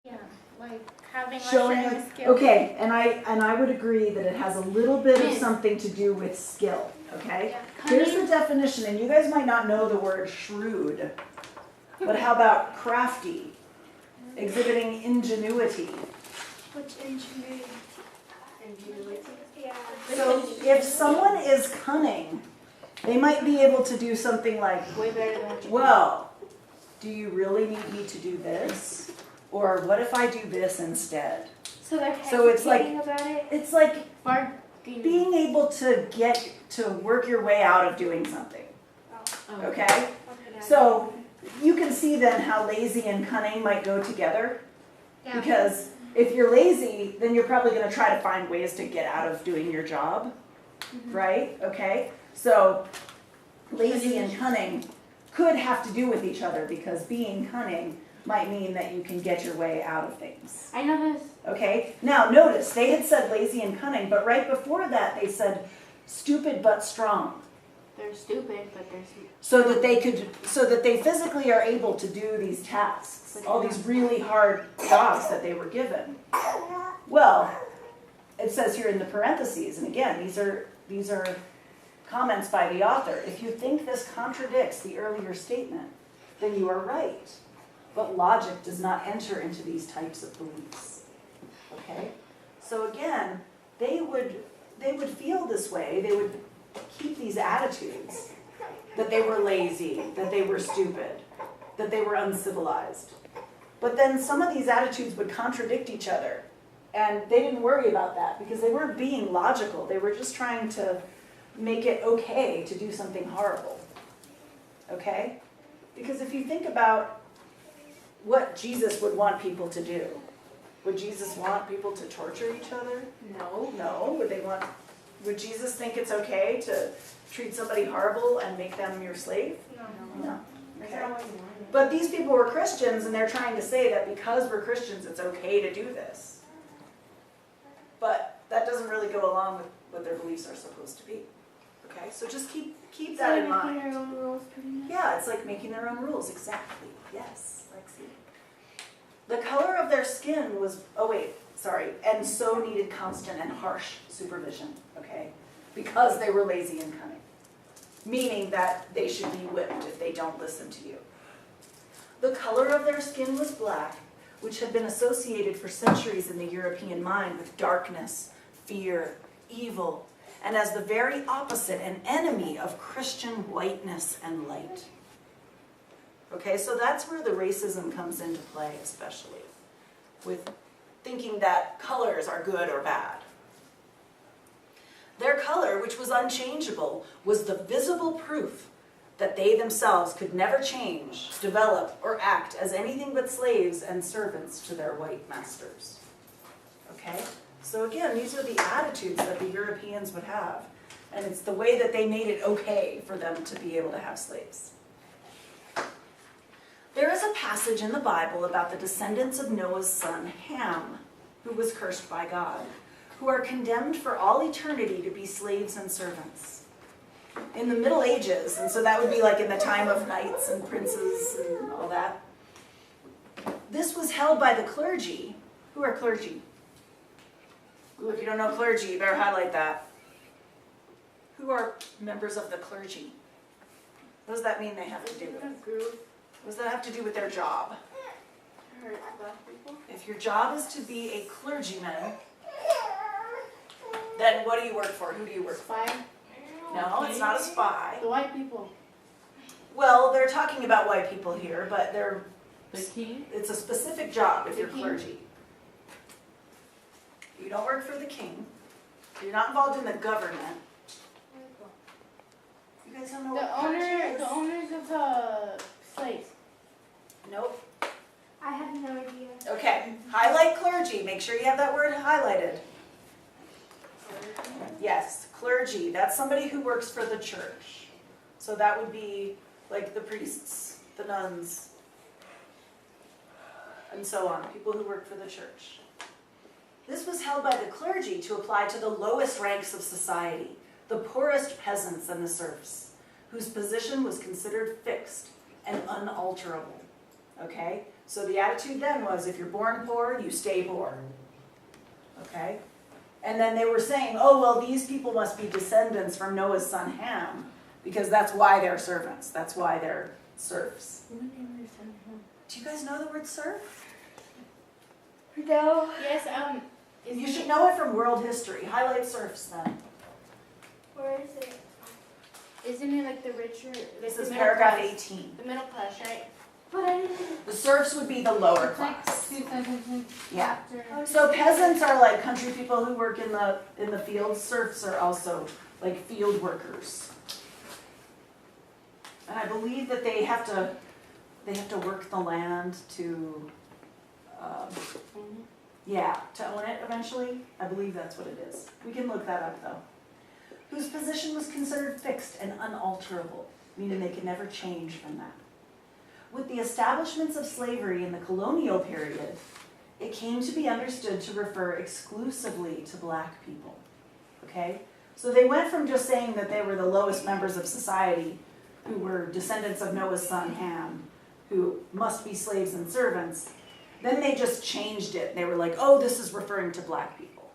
Yeah, like having Showing, a skill. okay, and I would agree that it has a little bit of something to do with skill, okay? Yeah. Here's the definition, and you guys might not know the word shrewd, but how about crafty, exhibiting ingenuity? Which ingenuity? Yeah. So if someone is cunning, they might be able to do something like, Way better than what you well, do you really need me to do this? Or what if I do this instead? So they're So it's like- hesitating about it. It's like Bargaining. being able to get to work your way out of doing something, Oh. okay? So you can see then how lazy and cunning might go together. Yeah. Because if you're lazy, then you're probably going to try to find ways to get out of doing your job, right? Okay? So lazy and cunning could have to do with each other because being cunning might mean that you can get your way out of things. I know this. Okay? Now notice, they had said lazy and cunning, but right before that they said stupid but strong. They're stupid, but they're So that they physically are able to do these tasks, all these really hard jobs that they were given. Well, it says here in the parentheses, and again, these are comments by the author. If you think this contradicts the earlier statement, then you are right. But logic does not enter into these types of beliefs. Okay? So again, they would feel this way, they would keep these attitudes that they were lazy, that they were stupid, that they were uncivilized. But then some of these attitudes would contradict each other. And they didn't worry about that because they weren't being logical. They were just trying to make it okay to do something horrible. Okay? Because if you think about what Jesus would want people to do, would Jesus want people to torture each other? No. No. Would Jesus think it's okay to treat somebody horrible and make them your slave? No. No. Okay. But these people were Christians and they're trying to say that because we're Christians it's okay to do this. But that doesn't really go along with what their beliefs are supposed to be. Okay? So just keep that in mind. Making their own rules, pretty much. Yeah, it's like making their own rules, exactly. Yes, Lexi. The color of their skin was, and so needed constant and harsh supervision, okay? Because they were lazy and cunning. Meaning that they should be whipped if they don't listen to you. The color of their skin was black, which had been associated for centuries in the European mind with darkness, fear, evil, and as the very opposite, an enemy of Christian whiteness and light. Okay, so that's where the racism comes into play, especially, with thinking that colors are good or bad. Their color, which was unchangeable, was the visible proof that they themselves could never change, develop, or act as anything but slaves and servants to their white masters. Okay? So again, these are the attitudes that the Europeans would have. And it's the way that they made it okay for them to be able to have slaves. There is a passage in the Bible about the descendants of Noah's son, Ham, who was cursed by God, who are condemned for all eternity to be slaves and servants. In the Middle Ages, and so that would be like in the time of knights and princes and all that, this was held by the clergy. Who are clergy? Ooh, if you don't know clergy, you better highlight that. Who are members of the clergy? What does that mean they have to do with? What does that have to do with their job? If your job is to be a clergyman, then what do you work for? Who do you work for? Spy? No, it's not a spy. The white people. Well, they're talking about white people here, but The king? it's a specific job if The you're king? clergy. You don't work for the king. You're not involved in the government. You guys don't know what clergy is? The owners of the slaves. Nope. I have no idea. Okay, highlight clergy. Make sure you have that word highlighted. Yes, clergy. That's somebody who works for the church. So that would be like the priests, the nuns, and so on. People who work for the church. This was held by the clergy to apply to the lowest ranks of society, the poorest peasants and the serfs, whose position was considered fixed and unalterable. Okay? So the attitude then was, if you're born poor, you stay poor. Okay? And then they were saying, oh, well, these people must be descendants from Noah's son Ham, because that's why they're servants. That's why they're serfs. Do you guys know the word serf? No. Yes, You should know it from world history. Highlight serfs then. Where is it? Isn't it like the richer? This like is the middle paragraph class? 18. The middle class, right? But I didn't. The serfs would be the lower It's like class. 2 sentences Yeah. after. So peasants are like country people who work in the fields. Serfs are also like field workers. And I believe that they have to work the land to, to own it eventually. I believe that's what it is. We can look that up though. Whose position was considered fixed and unalterable, meaning they could never change from that. With the establishments of slavery in the colonial period, it came to be understood to refer exclusively to black people. Okay? So they went from just saying that they were the lowest members of society, who were descendants of Noah's son Ham, who must be slaves and servants. Then they just changed it. They were like, oh, this is referring to black people.